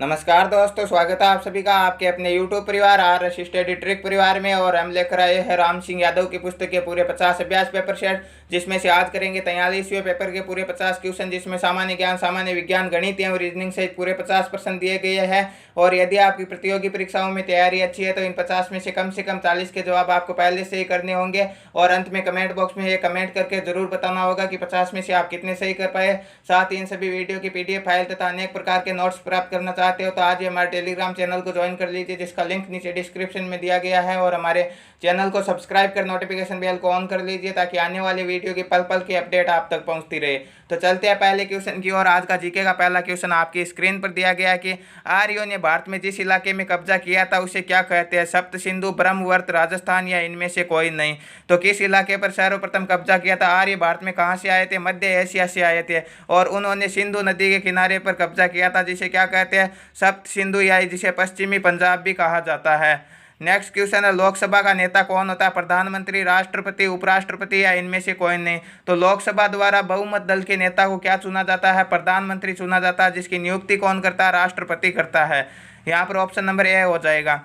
नमस्कार दोस्तों, स्वागत है आप सभी का आपके अपने YouTube परिवार आर स्टडी ट्रिक परिवार में। और हम लेकर आए हैं राम सिंह यादव की पुस्तक के पूरे 50 अभ्यास पेपर सेट, जिसमें से आज करेंगे 43वें पेपर के पूरे 50 क्वेश्चन, जिसमें सामान्य ज्ञान, सामान्य विज्ञान, गणित एवं रीजनिंग सहित पूरे 50% दिए गए हैं। और यदि आपकी प्रतियोगी परीक्षाओं में तैयारी अच्छी है तो इन 50 में से कम 40 के जवाब आपको पहले से ही करने होंगे। और अंत में कमेंट बॉक्स में ये कमेंट करके जरूर बताना होगा कि 50 में से आप कितने सही कर पाए। साथ ही इन सभी वीडियो की PDF फाइल तथा अनेक प्रकार के नोट्स प्राप्त करना चाहते हो तो आज ही हमारे टेलीग्राम चैनल को ज्वाइन कर लीजिए, जिसका लिंक नीचे डिस्क्रिप्शन में दिया गया है। और हमारे चैनल को सब्सक्राइब कर नोटिफिकेशन बेल को ऑन कर लीजिए ताकि आने वाली वीडियो की पल पल की अपडेट आप तक पहुंचती रहे। तो चलते हैं पहले क्वेश्चन की ओर। आज का जीके का पहला क्वेश्चन आपकी स्क्रीन पर दिया गया है कि आर्यों ने भारत में जिस इलाके में कब्जा किया था उसे क्या कहते हैं? सप्त सिंधु, ब्रह्मवर्त, राजस्थान या इनमें से कोई नहीं। तो किस इलाके पर सर्वप्रथम कब्जा किया था? आर्य भारत में कहाँ से आए थे? मध्य एशिया से आए थे और उन्होंने सिंधु नदी के किनारे पर कब्जा किया था, जिसे क्या कहते हैं? सप्त सिंधु, या जिसे पश्चिमी पंजाब भी कहा जाता है। नेक्स्ट क्वेश्चन है, लोकसभा का नेता कौन होता है? प्रधानमंत्री, राष्ट्रपति, उपराष्ट्रपति या इनमें से कोई नहीं। तो लोकसभा द्वारा बहुमत दल के नेता को क्या चुना जाता है? प्रधानमंत्री चुना जाता है, जिसकी नियुक्ति कौन करता है? राष्ट्रपति करता है। यहाँ पर ऑप्शन नंबर ए हो जाएगा।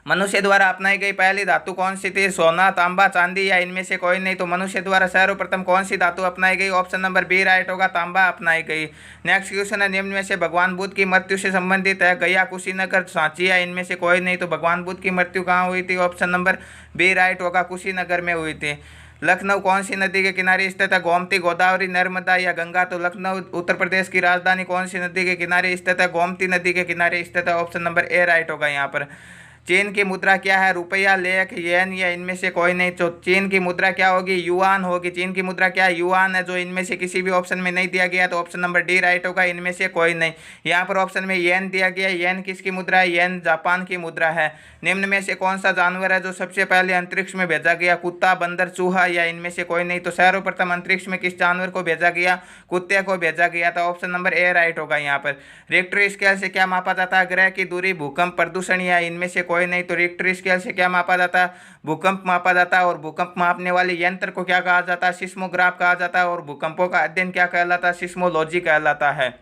मनुष्य द्वारा अपनाई गई पहली धातु कौन सी थी? सोना, तांबा, चांदी या इनमें से कोई नहीं। तो मनुष्य द्वारा सर्वप्रथम कौन सी धातु अपनाई गई? ऑप्शन नंबर बी राइट होगा, तांबा अपनाई गई। नेक्स्ट क्वेश्चन है, निम्न में से भगवान बुद्ध की मृत्यु से संबंधित है? गया, कुशीनगर, सांची या इनमें से कोई नहीं। तो भगवान बुद्ध की मृत्यु कहाँ हुई थी? ऑप्शन नंबर बी राइट होगा, कुशीनगर में हुई थी। लखनऊ कौन सी नदी के किनारे स्थित है? गोमती, गोदावरी, नर्मदा या गंगा। तो लखनऊ उत्तर प्रदेश की राजधानी कौन सी नदी के किनारे स्थित है? गोमती नदी के किनारे स्थित है। ऑप्शन नंबर ए राइट होगा यहाँ पर। चीन की मुद्रा क्या है? रुपया, लेख, येन या इनमें से कोई नहीं। तो चीन की मुद्रा क्या होगी? युआन होगी। चीन की मुद्रा क्या है? युआन है, जो इनमें से किसी भी ऑप्शन में नहीं दिया गया। तो ऑप्शन नंबर डी राइट होगा, इनमें से कोई नहीं। यहाँ पर ऑप्शन में येन दिया गया। येन किसकी मुद्रा है? येन जापान की मुद्रा है। निम्न में से कौन सा जानवर है जो सबसे पहले अंतरिक्ष में भेजा गया? कुत्ता, बंदर, चूहा या इनमें से कोई नहीं। तो सर्वप्रथम अंतरिक्ष में किस जानवर को भेजा गया? कुत्ते को भेजा गया था। ऑप्शन नंबर ए राइट होगा यहाँ पर। रिक्टर स्केल से क्या मापा जाता है? ग्रह की दूरी, भूकंप, प्रदूषण या इनमें से कोई नहीं। तो रिक्टर स्केल से क्या मापा जाता है? भूकंप मापा जाता है। और भूकंप मापने वाले यंत्र को क्या कहा जाता है? सिस्मोग्राफ कहा जाता है। और भूकंपों का अध्ययन क्या कहलाता है? सिस्मोलॉजी कहलाता है।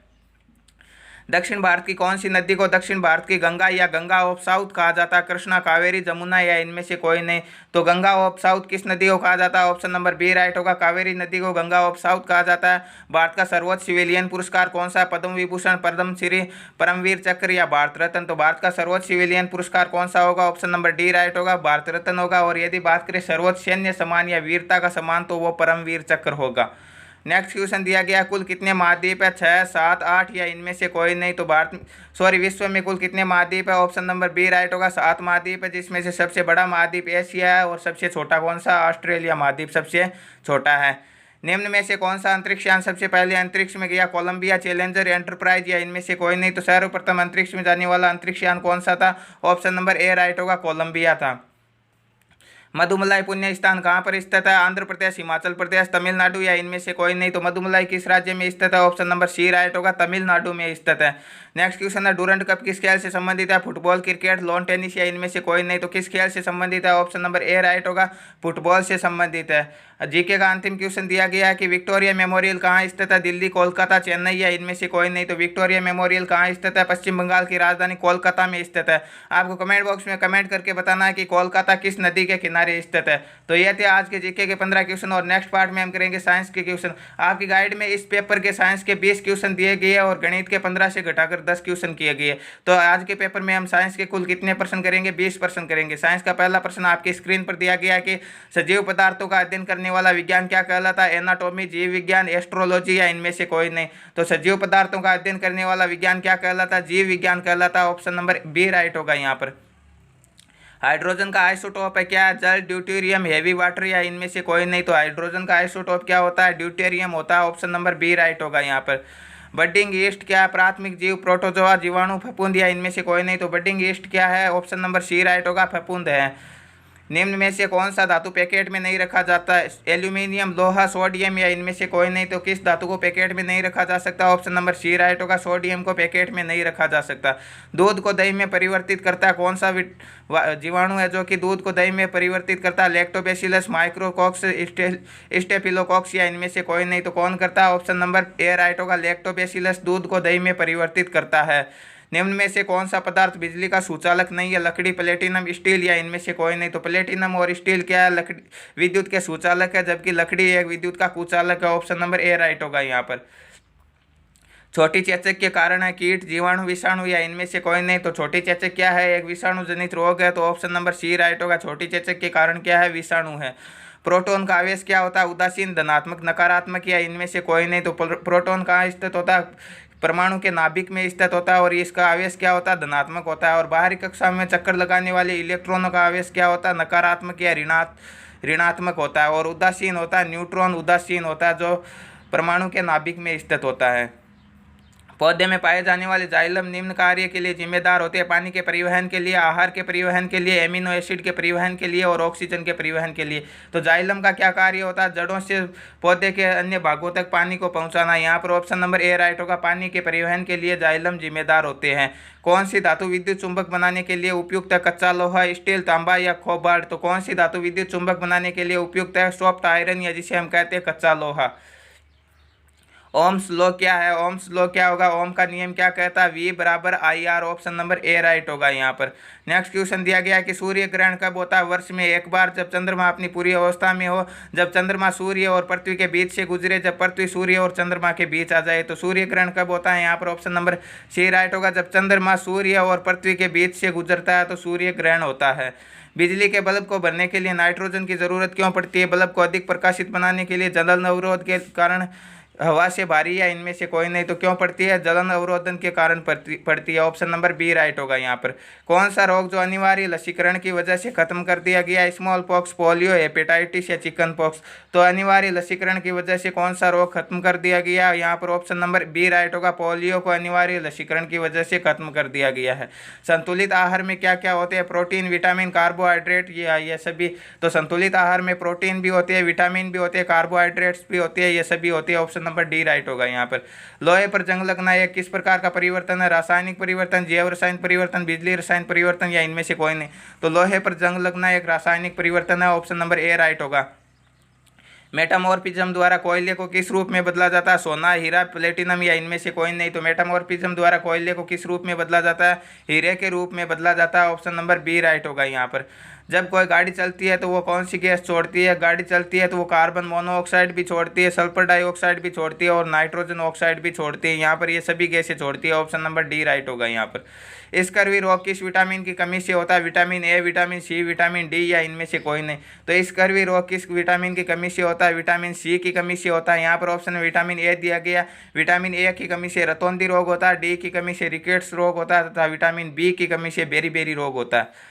दक्षिण भारत की कौन सी नदी को दक्षिण भारत की गंगा या गंगा ऑफ साउथ कहा जाता है? कृष्णा, कावेरी, जमुना या इनमें से कोई नहीं। तो गंगा ऑफ साउथ किस नदी को कहा जाता है? ऑप्शन नंबर बी राइट होगा, कावेरी नदी को गंगा ऑफ साउथ कहा जाता है। भारत का सर्वोच्च सिविलियन पुरस्कार कौन सा है? पद्म विभूषण, पद्मश्री, परमवीर चक्र या भारत रत्न। तो भारत का सर्वोच्च सिविलियन पुरस्कार कौन सा होगा? ऑप्शन नंबर डी राइट होगा, भारत रत्न होगा। और यदि बात करें सर्वोच्च सैन्य सम्मान या वीरता का सम्मान तो वो परमवीर चक्र होगा। नेक्स्ट क्वेश्चन दिया गया, कुल कितने महाद्वीप है? 6, 7, 8 या इनमें से कोई नहीं। तो विश्व में कुल कितने महाद्वीप है? ऑप्शन नंबर बी राइट होगा, 7 महाद्वीप है, जिसमें से सबसे बड़ा महाद्वीप एशिया है और सबसे छोटा कौन सा? ऑस्ट्रेलिया महाद्वीप सबसे छोटा है। निम्न में से कौन सा अंतरिक्षयान सबसे पहले अंतरिक्ष में गया? कोलंबिया, चैलेंजर, एंटरप्राइज या इनमें से कोई नहीं। तो सर्वप्रथम अंतरिक्ष में जाने वाला अंतरिक्षयान कौन सा था? ऑप्शन नंबर ए राइट होगा, कोलंबिया था। मधुमलाई पुण्य स्थान कहाँ पर स्थित है? आंध्र प्रदेश, हिमाचल प्रदेश, तमिलनाडु या इनमें से कोई नहीं। तो मधुमलाई किस राज्य में स्थित है? ऑप्शन नंबर सी राइट होगा, तमिलनाडु में स्थित है। नेक्स्ट क्वेश्चन है, डूरंड कप किस खेल से संबंधित है? फुटबॉल, क्रिकेट, लॉन टेनिस या इनमें से कोई नहीं। तो किस खेल से संबंधित है? ऑप्शन नंबर ए राइट होगा, फुटबॉल से संबंधित है। जीके का अंतिम क्वेश्चन दिया गया है कि विक्टोरिया मेमोरियल कहाँ स्थित है? दिल्ली, कोलकाता, चेन्नई या इनमें से कोई नहीं। तो विक्टोरिया मेमोरियल कहाँ स्थित है? पश्चिम बंगाल की राजधानी कोलकाता में स्थित है। आपको कमेंट बॉक्स में कमेंट करके बताना है कि कोलकाता किस नदी के किनारे स्थित है। तो ये थे आज के जीके के 15 क्वेश्चन। और नेक्स्ट पार्ट में हम करेंगे साइंस के क्वेश्चन। आपकी गाइड में इस पेपर के साइंस के 20 क्वेश्चन दिए गए और गणित के 15 से घटाकर 10 क्वेश्चन किए गए। तो आज के पेपर में हम साइंस के कुल कितने परसेंट करेंगे? 20% करेंगे। साइंस का पहला प्रश्न आपकी स्क्रीन पर दिया गया है कि सजीव पदार्थों का अध्ययन करने वाला विज्ञान क्या कहलाता है? एनाटॉमी, जीव विज्ञान, एस्ट्रोलॉजी या इनमें से कोई नहीं। तो सजीव पदार्थों का अध्ययन करने वाला विज्ञान क्या कहलाता है? जीव विज्ञान कहलाता है। ऑप्शन नंबर बी राइट होगा यहाँ पर। हाइड्रोजन का आइसोटोप है क्या? जल, ड्यूटेरियम, हेवी वाटर या इनमें से कोई नहीं। तो हाइड्रोजन का आइसोटोप क्या होता है? ड्यूटेरियम होता है। ऑप्शन नंबर बी राइट होगा यहाँ पर। बडिंग ईस्ट क्या है? प्राथमिक जीव, प्रोटोजोआ, जीवाणु, फफूंद या इनमें से कोई नहीं। तो बडिंग ईस्ट क्या है? ऑप्शन नंबर सी राइट होगा, फफूंद है। निम्न में से कौन सा धातु पैकेट में नहीं रखा जाता है? एल्यूमिनियम, लोहा, सोडियम या इनमें से कोई नहीं। तो किस धातु को पैकेट में नहीं रखा जा सकता? ऑप्शन नंबर सी राइट होगा, सोडियम को पैकेट में नहीं रखा जा सकता। दूध को दही में परिवर्तित करता है कौन सा जीवाणु है जो कि दूध को दही में परिवर्तित करता है? लैक्टोबैसिलस, माइक्रोकॉक्स, स्टेफिलोकॉक्स या इनमें से कोई नहीं। तो कौन करता है? ऑप्शन नंबर ए राइट होगा, लैक्टोबैसिलस दूध को दही में परिवर्तित करता है। निम्न में से कौन सा पदार्थ बिजली का सुचालक नहीं है? लकड़ी, प्लेटिनम, स्टील या इनमें से कोई नहीं। तो प्लेटिनम और स्टील क्या है? लकड़ी विद्युत के सुचालक है, जबकि लकड़ी एक विद्युत का कुचालक है। ऑप्शन नंबर ए राइट होगा यहाँ पर। छोटी चेचक के कारण है कीट, जीवाणु, विषाणु या इनमें से कोई नहीं। तो छोटी चेचक क्या है? एक विषाणु जनित रोग है। तो ऑप्शन नंबर सी राइट होगा, छोटी चेचक के कारण क्या है? विषाणु है। प्रोटॉन का आवेश क्या होता है? उदासीन, धनात्मक, नकारात्मक या इनमें से कोई नहीं। तो प्रोटॉन कहाँ स्थित होता है? परमाणु के नाभिक में स्थित होता है और इसका आवेश क्या होता है? धनात्मक होता है। और बाहरी कक्षा में चक्कर लगाने वाले इलेक्ट्रॉनों का आवेश क्या होता है? नकारात्मक या ऋणात्मक होता है। और उदासीन होता है, न्यूट्रॉन उदासीन होता है जो परमाणु के नाभिक में स्थित होता है। पौधे में पाए जाने वाले जाइलम निम्न कार्य के लिए जिम्मेदार होते हैं: पानी के परिवहन के लिए, आहार के परिवहन के लिए, एमिनो एसिड के परिवहन के लिए और ऑक्सीजन के परिवहन के लिए। तो जाइलम का क्या कार्य होता है? जड़ों से पौधे के अन्य भागों तक पानी को पहुंचाना। यहाँ पर ऑप्शन नंबर ए राइट होगा, पानी के परिवहन के लिए जाइलम जिम्मेदार होते हैं। कौन सी धातु विद्युत चुंबक बनाने के लिए उपयुक्त है? कच्चा लोहा, स्टील, तांबा या कोबाल्ट। तो कौन सी धातु विद्युत चुंबक बनाने के लिए उपयुक्त है? सॉफ्ट आयरन या जिसे हम कहते हैं कच्चा लोहा। ओम्स लॉ क्या है? ओम्स लॉ क्या होगा? ओम का नियम क्या कहता है? V बराबर IR। Option number A right होगा यहाँ पर। नेक्स्ट क्वेश्चन दिया गया कि सूर्य ग्रहण कब होता है? वर्ष में एक बार, जब चंद्रमा अपनी पूरी अवस्था में हो, जब चंद्रमा सूर्य और पृथ्वी के बीच से गुजरे, जब पृथ्वी सूर्य और चंद्रमा के बीच आ जाए। तो सूर्य ग्रहण कब होता है? यहाँ पर ऑप्शन नंबर सी राइट होगा, जब चंद्रमा सूर्य और पृथ्वी के बीच से गुजरता है तो सूर्य ग्रहण होता है। बिजली के बल्ब को भरने के लिए नाइट्रोजन की जरूरत क्यों पड़ती है? बल्ब को अधिक प्रकाशित बनाने के लिए, जलन अवरोध के कारण, हवा से भारी या इनमें से कोई नहीं। तो क्यों पड़ती है? जलन अवरोधन के कारण पड़ती है। ऑप्शन नंबर बी राइट होगा यहाँ पर। कौन सा रोग जो अनिवार्य लसीकरण की वजह से खत्म कर दिया गया? स्मॉल पॉक्स, पोलियो, हेपेटाइटिस या चिकन पॉक्स। तो अनिवार्य लसीकरण की वजह से कौन सा रोग खत्म कर दिया गया? यहाँ पर ऑप्शन नंबर बी राइट होगा, पोलियो को अनिवार्य लसीकरण की वजह से खत्म कर दिया गया है। संतुलित आहार में क्या क्या होते हैं? प्रोटीन, विटामिन, कार्बोहाइड्रेट, ये सभी। तो संतुलित आहार में प्रोटीन भी होते हैं, विटामिन भी होते हैं, कार्बोहाइड्रेट्स भी होते हैं, ये सभी होते हैं। ऑप्शन नंबर डी राइट होगा यहाँ पर। लोहे पर जंग लगना यह किस प्रकार का परिवर्तन है? रासायनिक परिवर्तन, जैव रसायन परिवर्तन, बिजली रसायन परिवर्तन या इनमें से कोई नहीं। तो लोहे पर जंग लगना एक रासायनिक परिवर्तन है। ऑप्शन नंबर ए राइट होगा। मेटामॉर्फिज्म द्वारा कोयले को किस रूप में बदला जाता है? सोना, हीरा, प्लेटिनम या इनमें से कोई नहीं। तो मेटामॉर्फिज्म द्वारा कोयले को किस रूप में बदला जाता है? हीरे के रूप में बदला जाता है। ऑप्शन नंबर बी राइट होगा यहाँ पर। जब कोई गाड़ी चलती है तो वो कौन सी गैस छोड़ती है? गाड़ी चलती है तो वो कार्बन मोनोऑक्साइड भी छोड़ती है, सल्फर डाइऑक्साइड भी छोड़ती है और नाइट्रोजन ऑक्साइड भी छोड़ती है। यहाँ पर ये सभी गैसें छोड़ती है। ऑप्शन नंबर डी राइट होगा यहाँ पर। स्कर्वी रोग किस विटामिन की कमी से होता है? Vitamin A, vitamin C, vitamin D या इनमें से कोई नहीं। तो स्कर्वी रोग किस विटामिन की कमी से होता है? विटामिन सी की कमी से होता है। यहाँ पर ऑप्शन में विटामिन ए दिया गया। विटामिन ए की कमी से रतौंधी रोग होता है, डी की कमी से रिकेट्स रोग होता है तथा विटामिन बी की कमी से बेरी रोग होता है।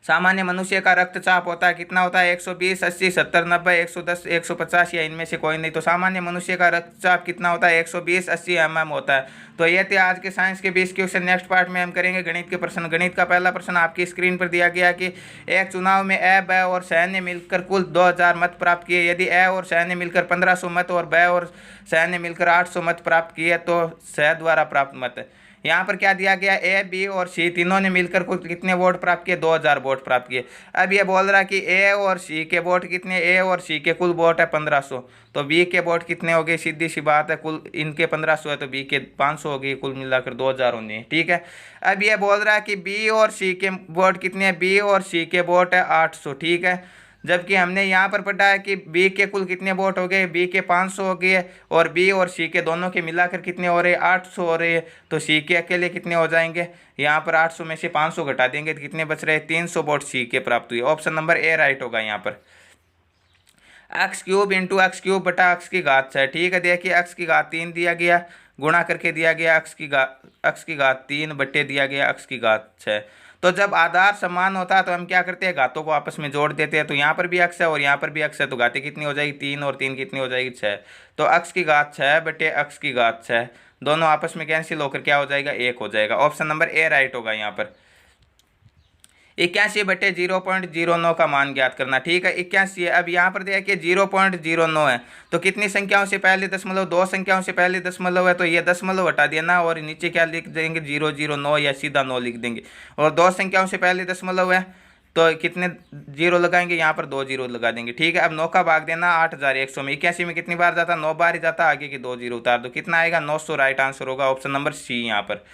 सामान्य मनुष्य का रक्तचाप होता है कितना होता है? 120, 80, 70, 90, 110, 150 या इनमें से कोई नहीं। तो सामान्य मनुष्य का रक्तचाप कितना होता है? 120, 80 mm होता है। तो ये थे आज के साइंस के 20 क्वेश्चन। नेक्स्ट पार्ट में हम करेंगे गणित के प्रश्न। गणित का पहला प्रश्न आपकी स्क्रीन पर दिया गया कि एक चुनाव में ए, ब और स ने मिलकर कुल 2000 मत प्राप्त किए। यदि ए और स ने मिलकर 1500 मत और ब और स ने मिलकर 800 मत प्राप्त किए तो स द्वारा प्राप्त मत। यहाँ पर क्या दिया गया? ए, बी और सी तीनों ने मिलकर कुल कितने वोट प्राप्त किए? 2000 वोट प्राप्त किए। अब ये बोल रहा है कि ए और सी के वोट कितने? ए और सी के कुल वोट है 1500। तो बी के वोट कितने हो गए? सीधी सी बात है, कुल इनके 1500 है तो बी के 500 हो गए, कुल मिलाकर 2000 होने। ठीक है। अब ये बोल रहा है कि बी और सी के वोट कितने हैं? बी और सी के वोट है 800। ठीक है। जबकि हमने यहाँ पर पढ़ा है कि बी के कुल कितने वोट हो गए? बी के 500 हो गए और बी और सी के दोनों के मिलाकर कितने हो रहे? 800 हो रहे हैं। तो सी के अकेले कितने हो जाएंगे? यहाँ पर 800 में से 500 घटा देंगे तो कितने बच रहे? 300 वोट सी के प्राप्त हुए। ऑप्शन नंबर ए राइट होगा यहाँ पर। X cube into x cube बटा एक्स की घात 6। ठीक है। देखिए एक्स की घात 3 दिया गया, गुणा करके दिया गया एक्स की घात 3 बट्टे दिया गया एक्स की घात 6। तो जब आधार समान होता है तो हम क्या करते हैं? घातों को आपस में जोड़ देते हैं। तो यहाँ पर भी एक्स है और यहाँ पर भी एक्स है तो घातें कितनी हो जाएगी? 3 और 3 कितनी हो जाएगी? 6। तो एक्स की घात 6 बटे एक्स की घात 6 दोनों आपस में कैंसिल होकर क्या हो जाएगा? 1 हो जाएगा। ऑप्शन नंबर ए राइट होगा यहाँ पर। 81/0.09 का मान ज्ञात करना। ठीक है, 81 है। अब यहाँ पर देखिए 0.09 है, तो कितनी संख्याओं से पहले दशमलव, 2 संख्याओं से पहले दशमलव है, तो ये दशमलव हटा देना और नीचे क्या लिख देंगे 009 या सीधा 9 लिख देंगे। और 2 संख्याओं से पहले दशमलव है तो कितने जीरो लगाएंगे, यहाँ पर 2 जीरो लगा देंगे। ठीक है, अब 9 का भाग देना 8100 में। 81 में कितनी बार जाता, 9 बार ही जाता, आगे की 2 जीरो उतार दो, कितना आएगा 900। राइट आंसर होगा ऑप्शन नंबर सी यहाँ पर।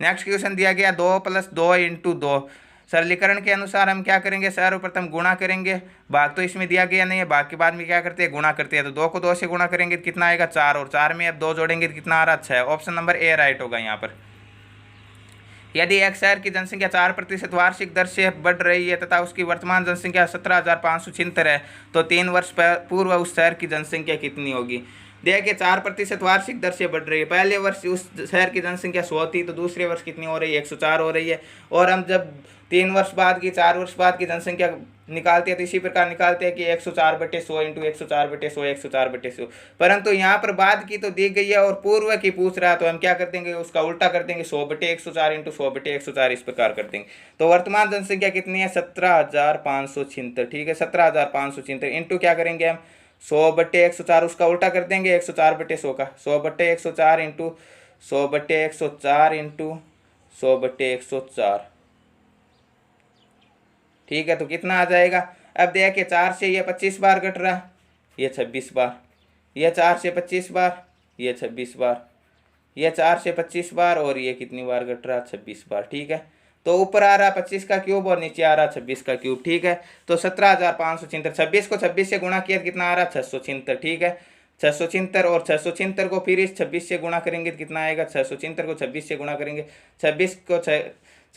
नेक्स्ट क्वेश्चन दिया गया 2 + 2 × 2। सरलीकरण के अनुसार हम क्या करेंगे, सर्वप्रथम गुणा करेंगे। भाग तो इसमें दिया गया नहीं है, भाग के बाद में क्या करते हैं, गुणा करते हैं। तो 2 को 2 से गुणा करेंगे तो कितना आएगा 4, और 4 में अब 2 जोड़ेंगे तो कितना आ रहा 6। ऑप्शन नंबर ए राइट होगा यहाँ पर। यदि एक शहर की जनसंख्या 4% वार्षिक दर से बढ़ रही है तथा उसकी वर्तमान जनसंख्या 17,576 है, तो 3 वर्ष पूर्व उस शहर की जनसंख्या कितनी होगी। देखिए 4% वार्षिक दर से बढ़ रही है। पहले वर्ष उस शहर की जनसंख्या 100 थी, तो दूसरे वर्ष कितनी हो रही है 104 हो रही है। और हम जब 3 वर्ष बाद की, 4 वर्ष बाद की जनसंख्या निकालते हैं तो इसी प्रकार निकालते हैं कि 104/100 × 104/100 104/100। परंतु यहाँ पर बाद की तो दी गई है और पूर्व की पूछ रहा है, तो हम क्या कर देंगे, उसका उल्टा कर देंगे, 100/104 × 100/104 इस प्रकार कर देंगे। तो वर्तमान जनसंख्या कितनी है 17,576। ठीक है, 17,576 इंटू क्या करेंगे हम 100/104, उसका उल्टा कर देंगे 104/100 का, 100/104 × 100/104 × 100/104। ठीक है, तो कितना आ जाएगा। अब देखिए 4 से ये 25 बार कट रहा है, ये 26 बार, ये 4 से 25 बार, ये 26 बार, ये 4 से 25 बार, और ये कितनी बार कट रहा है 26 बार। ठीक है, तो ऊपर आ रहा 25 का क्यूब और नीचे आ रहा 26 का क्यूब। ठीक है, तो 17,576, 26 को 26 से गुणा किया कितना आ रहा 676। ठीक है, 676, और 676 को फिर इस 26 से गुणा करेंगे तो कितना आएगा, 676 को 26 से गुणा करेंगे, 26 को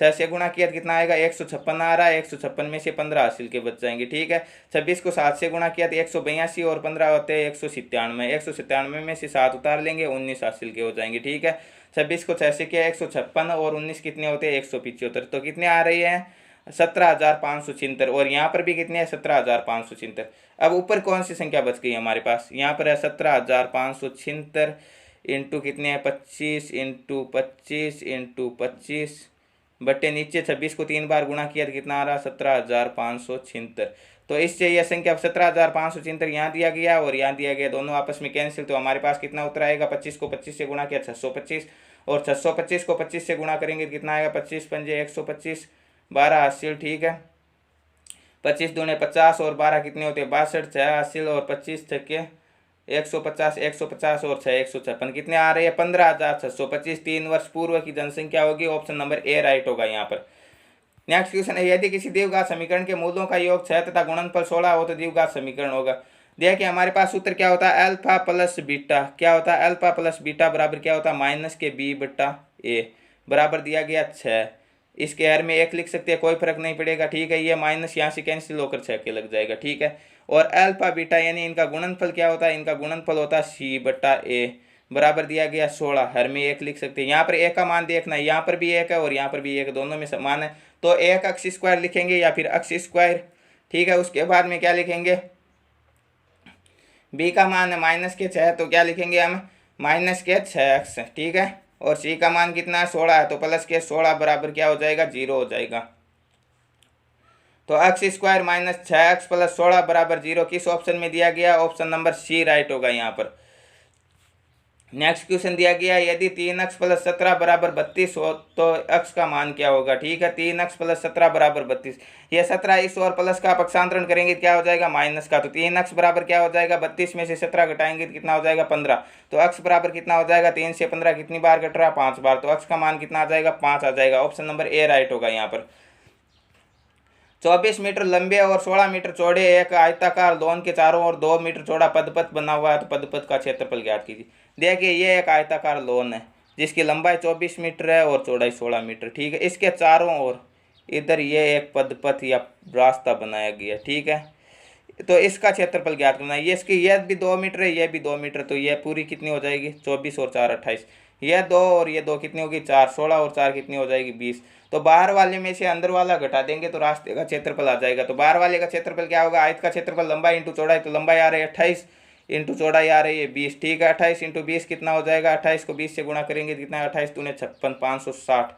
6 से गुणा किया तो कितना आएगा 156 आ रहा है। 156 में से 15 हासिल के बच जाएंगे। ठीक है, 26 को 7 से गुणा किया तो 182, और 15 होते हैं 197। 197 में से 7 उतार लेंगे, 19 हासिल के हो जाएंगे। ठीक है, 26 को 6 से किया 156, और 19 कितने होते हैं 175। तो कितने आ रही है 17,576, और यहाँ पर भी कितने हैं 17,576। अब ऊपर कौन सी संख्या बच गई हमारे पास, यहाँ पर है 17,576 इंटू कितने हैं 25 × 25 × 25 बट्टे नीचे 26 को 3 बार गुणा किया तो कितना आ रहा 17,576। तो इससे यह संख्या 17,576 यहाँ दिया गया और यहाँ दिया गया, दोनों आपस में कैंसिल। तो हमारे पास कितना उत्तर आएगा, 25 को 25 से गुणा किया 625, और 625 को 25 से गुणा करेंगे तो कितना आएगा 25 पंजे 125, 12 हासिल। ठीक है, 25 दूने 50, और 12 कितने होते हैं 62, 6 हासिल, और 25 छक्के 150, 150 और 6 156, कितने आ रहे हैं 15,625। 3 वर्ष पूर्व की जनसंख्या होगी। ऑप्शन नंबर ए राइट होगा यहाँ पर। नेक्स्ट क्वेश्चन है, यदि किसी द्विघात समीकरण के मूलों का योग 6 तथा गुणनफल 16 हो तो द्विघात समीकरण होगा। देखिए हमारे पास सूत्र क्या होता है, अल्फा प्लस बीटा। क्या होता है, अल्फा प्लस बीटा बराबर क्या होता है -b/a बराबर दिया गया 6। इसके हर में 1 लिख सकते हैं, कोई फर्क नहीं पड़ेगा। ठीक है, ये माइनस यहाँ से कैंसिल होकर 6 के लग जाएगा। ठीक है, और अल्फा बीटा यानी इनका गुणनफल क्या होता है, इनका गुणनफल होता है c/a बराबर दिया गया 16। हर में 1 लिख सकते हैं। यहाँ पर a का मान देखना है, यहाँ पर भी 1 है और यहाँ पर भी 1, दोनों में समान है। तो एक अक्स स्क्वायर लिखेंगे या फिर अक्स स्क्वायर। ठीक है, उसके बाद में क्या लिखेंगे, b का मान है -6, तो क्या लिखेंगे हम -6x। ठीक है, और c का मान कितना है 16 है, तो +16 बराबर क्या हो जाएगा 0 हो जाएगा। तो x स्क्वायर -6x + 16 बराबर 0 किस ऑप्शन में दिया गया, ऑप्शन नंबर सी राइट होगा यहाँ पर। नेक्स्ट क्वेश्चन दिया गया, यदि 3x + 17 बराबर 32 हो तो x का मान क्या होगा। ठीक है, 3x + 17 बराबर 32, ये 17 इस और प्लस का पक्षांतरण करेंगे क्या हो जाएगा माइनस का। तो 3x बराबर क्या हो जाएगा 32 में से 17 घटाएंगे तो कितना हो जाएगा 15। तो x बराबर कितना हो जाएगा 3 से 15 कितनी बार घट रहा है 5 बार। तो x का मान कितना आ जाएगा 5 आ जाएगा। ऑप्शन नंबर ए राइट होगा यहाँ पर। 24 मीटर लंबे और 16 मीटर चौड़े एक आयताकार लोन के चारों ओर 2 मीटर चौड़ा पदपथ बना हुआ है, तो पदपथ का क्षेत्रफल ज्ञात कीजिए। देखिए ये एक आयताकार लोन है जिसकी लंबाई 24 मीटर है और चौड़ाई 16 मीटर। ठीक है, इसके चारों ओर इधर ये एक पदपथ या रास्ता बनाया गया। ठीक है, तो इसका क्षेत्रफल ज्ञात करना है। ये इसकी यह भी 2 मीटर है, ये भी 2 मीटर, तो ये पूरी कितनी हो जाएगी 24 और 4 28। यह 2 और ये 2 कितनी होगी 4, 16 और 4 कितनी हो जाएगी 20। तो बाहर वाले में से अंदर वाला घटा देंगे तो रास्ते का क्षेत्रफल आ जाएगा। तो बाहर वाले का क्षेत्रफल क्या होगा, आयत का क्षेत्रफल लंबाई इंटू चौड़ाई, तो लंबाई आ रही है 28 इंटू चौड़ाई आ रही है 20। ठीक है, 28 इंटू 20 कितना हो जाएगा, 28 को 20 से गुणा करेंगे कितना है 28 दूने 56, 560,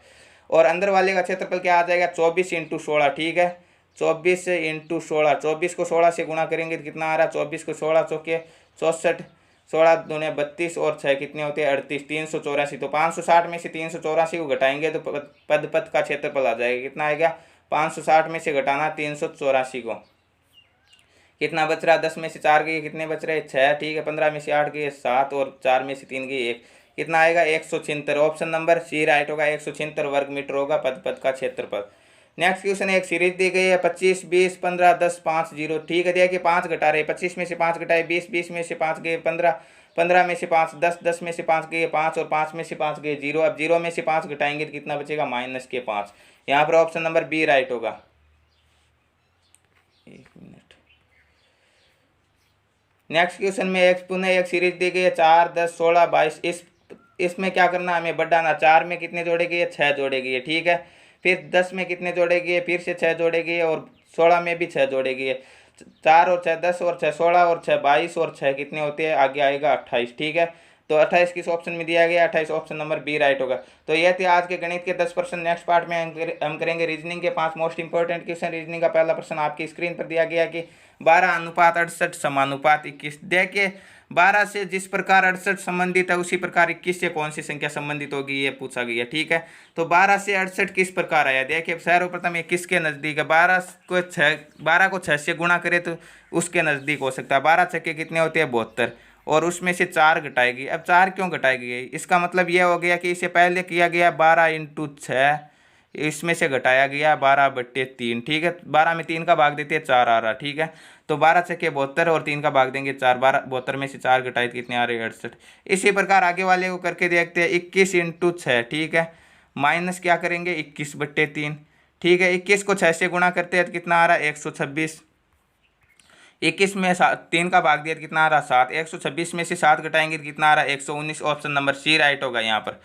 और अंदर वाले का क्षेत्रफल क्या आ जाएगा 24 इंटू 16, ठीक है 24 इंटू 16, 24 को 16 से गुणा करेंगे तो कितना आ रहा है 24 को 16 चौके 64, 16 दूने 32 और 6 कितने होते हैं 38, 384। तो 560 में से 384 को घटाएंगे तो पद पथ का क्षेत्रफल आ जाएगा, कितना आएगा 560 में से घटाना 384 को, कितना बच रहा 10 में से 4 गए कितने बच रहे 6, ठीक है 15 में से 8 गए 7 और 4 में से 3 गए 1, कितना आएगा 176। ऑप्शन नंबर सी राइट होगा, 176 वर्ग मीटर होगा पद पथ का क्षेत्रफल। नेक्स्ट क्वेश्चन एक सीरीज दी गई है 25 20 15 10 5 0, ठीक है दिया कि 5 घटा रहे 25 में से 5 घटाए 20, 20 में से 5 गए 15, 15 में से 5 10, 10 में से 5 गए 5 और 5 में से 5 गए 0। अब 0 में से 5 घटाएंगे तो कितना बचेगा -5। यहाँ पर ऑप्शन नंबर बी राइट होगा। एक मिनट। नेक्स्ट क्वेश्चन में एक पुनः एक सीरीज दी गई है 4 10 16 22। इसमें क्या करना है हमें बढ़ाना, 4 में कितने जोड़ेगी 6 जोड़ेगी, ठीक है फिर 10 में कितने जोड़ेगी फिर से 6 जोड़ेगी और 16 में भी 6 जोड़ेगी। 4 और 6 10 और 6 16 और 6 22 और 6 कितने होते हैं आगे आएगा 28, ठीक है तो 28 किस ऑप्शन में दिया गया 28, ऑप्शन नंबर बी राइट होगा। तो ये थे आज के गणित के 10%। नेक्स्ट पार्ट में हम करेंगे रीजनिंग के 5 मोस्ट इंपॉर्टेंट क्वेश्चन। रीजनिंग का पहला प्रश्न आपकी स्क्रीन पर दिया गया कि 12:68 समानुपात 21। देखिए 12 से जिस प्रकार 68 संबंधित है उसी प्रकार 21 से कौन सी संख्या संबंधित होगी ये पूछा गया, ठीक है तो 12 से 68 किस प्रकार आया। देखिए सर्वप्रथम ये किसके नज़दीक है, 12 को 6 से गुणा करे तो उसके नज़दीक हो सकता है। 12 छक्के कितने होते हैं 72 और उसमें से 4 घटाएगी। अब 4 क्यों घटाएगी, इसका मतलब यह हो गया कि इसे पहले किया गया 12 इंटू 6, इसमें से घटाया गया 12/3, ठीक है 12 में 3 का भाग देते हैं 4 आ रहा, ठीक है तो 12 छक्के 72 और 3 का भाग देंगे 4, 72 में से 4 घटाए कितने आ रहे 68। इसी प्रकार आगे वाले को करके देखते हैं 21 इंटू 6, ठीक है माइनस क्या करेंगे 21/3, ठीक है 21 को 6 से गुणा करते हैं तो कितना आ रहा है 126। 21 में 3 का भाग दिया तो कितना आ रहा 7, 126 में से 7 घटाएंगे तो कितना आ रहा 119। ऑप्शन नंबर सी राइट होगा यहाँ पर।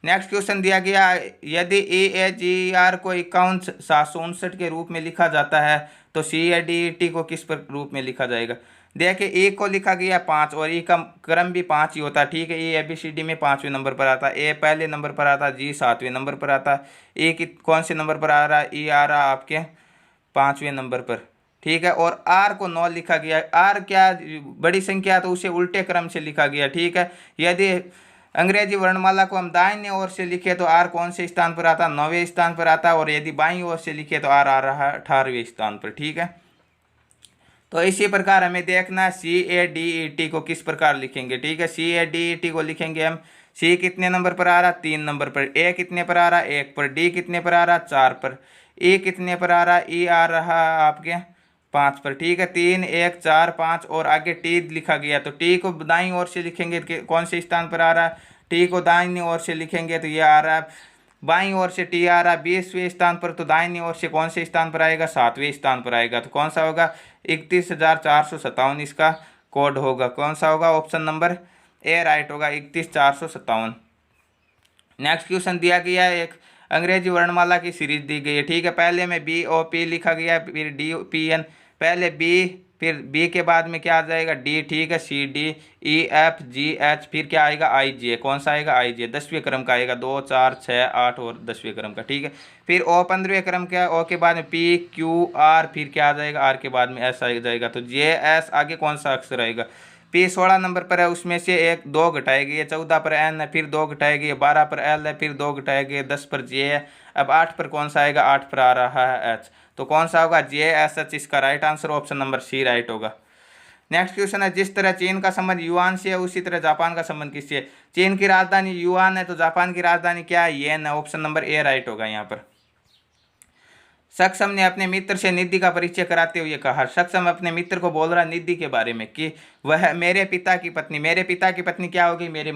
नेक्स्ट क्वेश्चन दिया गया यदि EAGR को 51,759 के रूप में लिखा जाता है तो CADET को किस पर रूप में लिखा जाएगा। देखिए ए को लिखा गया 5 और ई का क्रम भी 5 ही होता है, ठीक है ए ABCD में 5वें नंबर पर आता है, ए पहले नंबर पर आता है, जी 7वें नंबर पर आता है, ए की कौन से नंबर पर आ रहा है, ई आ रहा है आपके 5वें नंबर पर, ठीक है और आर को 9 लिखा गया। आर क्या बड़ी संख्या तो उसे उल्टे क्रम से लिखा गया, ठीक है यदि अंग्रेजी वर्णमाला को हम दाहिने ओर से लिखे तो आर कौन से स्थान पर आता है 9वें स्थान पर आता है और यदि बाईं ओर से लिखे तो आर आ रहा है 18वें स्थान पर, ठीक है तो इसी प्रकार हमें देखना है CADET को किस प्रकार लिखेंगे, ठीक है CADET को लिखेंगे हम सी कितने नंबर पर आ रहा 3 नंबर पर, ए कितने पर आ रहा 1 पर, डी कितने पर आ रहा 4 पर, ई कितने पर आ रहा ई आ रहा आपके 5 पर, ठीक है 3 1 4 5 और आगे टी लिखा गया तो टी को दाईं ओर से लिखेंगे तो कौन से स्थान पर आ रहा है, टी को दाईं ओर से लिखेंगे तो ये आ रहा है बाईं ओर से टी आ रहा है 20वें स्थान पर, तो दाईं ओर से कौन से स्थान पर आएगा 7वें स्थान पर आएगा तो कौन सा होगा 31,457 इसका कोड होगा, कौन सा होगा ऑप्शन नंबर ए राइट होगा 31,457। नेक्स्ट क्वेश्चन दिया गया है एक अंग्रेजी वर्णमाला की सीरीज दी गई है, ठीक है पहले में BOP लिखा गया है फिर DPN, पहले B फिर B के बाद में क्या आ जाएगा D, ठीक है CDEFGH फिर क्या आएगा IJ, कौन सा आएगा IJ 10वें क्रम का आएगा 2 4 6 8 और 10वें क्रम का, ठीक है फिर O 15वें क्रम का है, O के बाद में PQR फिर क्या आ जाएगा R के बाद में S आ जाएगा तो JS आगे कौन सा अक्षर आएगा। P 16 नंबर पर है उसमें से 2 घटाएगी, 14 पर N है फिर 2 घटाएगी, 12 पर L है फिर 2 घटाएगी, 10 पर J है, अब 8 पर कौन सा आएगा 8 पर आ रहा है H तो कौन सा होगा JSH इसका right answer option number C right होगा। नेक्स्ट क्वेश्चन है जिस तरह चीन का संबंध युआन से है उसी तरह जापान का संबंध किससे है। चीन की राजधानी युआन है तो जापान की राजधानी क्या है येन है, ऑप्शन नंबर ए राइट होगा यहाँ पर। सक्षम ने अपने मित्र से निधि का परिचय कराते हुए कहा, सक्षम अपने मित्र को बोल रहा निधि के बारे में कि वह मेरे पिता की पत्नी क्या होगी मेरी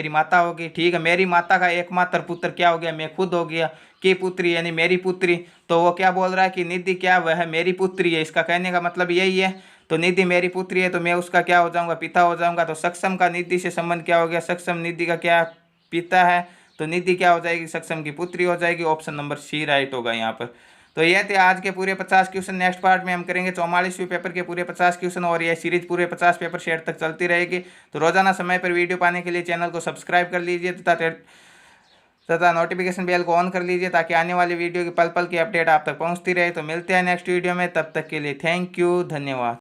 माता होगी, ठीक है मेरी माता का एकमात्र पुत्र क्या हो गया मैं खुद हो गया कि पुत्री यानी मेरी पुत्री, तो वो क्या बोल रहा है कि निधि क्या वह मेरी पुत्री है, इसका कहने का मतलब यही है तो निधि मेरी पुत्री है तो मैं उसका क्या हो जाऊंगा पिता हो जाऊंगा। तो सक्षम का निधि से संबंध क्या हो गया, सक्षम निधि का क्या पिता है तो निधि क्या हो जाएगी सक्षम की पुत्री हो जाएगी, ऑप्शन नंबर सी राइट होगा यहाँ पर। तो ये थे आज के पूरे 50 क्वेश्चन। नेक्स्ट पार्ट में हम करेंगे 44वें पेपर के पूरे 50 क्वेश्चन और ये सीरीज पूरे 50 पेपर शेयर तक चलती रहेगी। तो रोजाना समय पर वीडियो पाने के लिए चैनल को सब्सक्राइब कर लीजिए तथा तथा नोटिफिकेशन बेल को ऑन कर लीजिए ताकि आने वाली वीडियो की पल पल की अपडेट आप तक पहुंचती रहे। तो मिलते हैं नेक्स्ट वीडियो में, तब तक के लिए थैंक यू, धन्यवाद।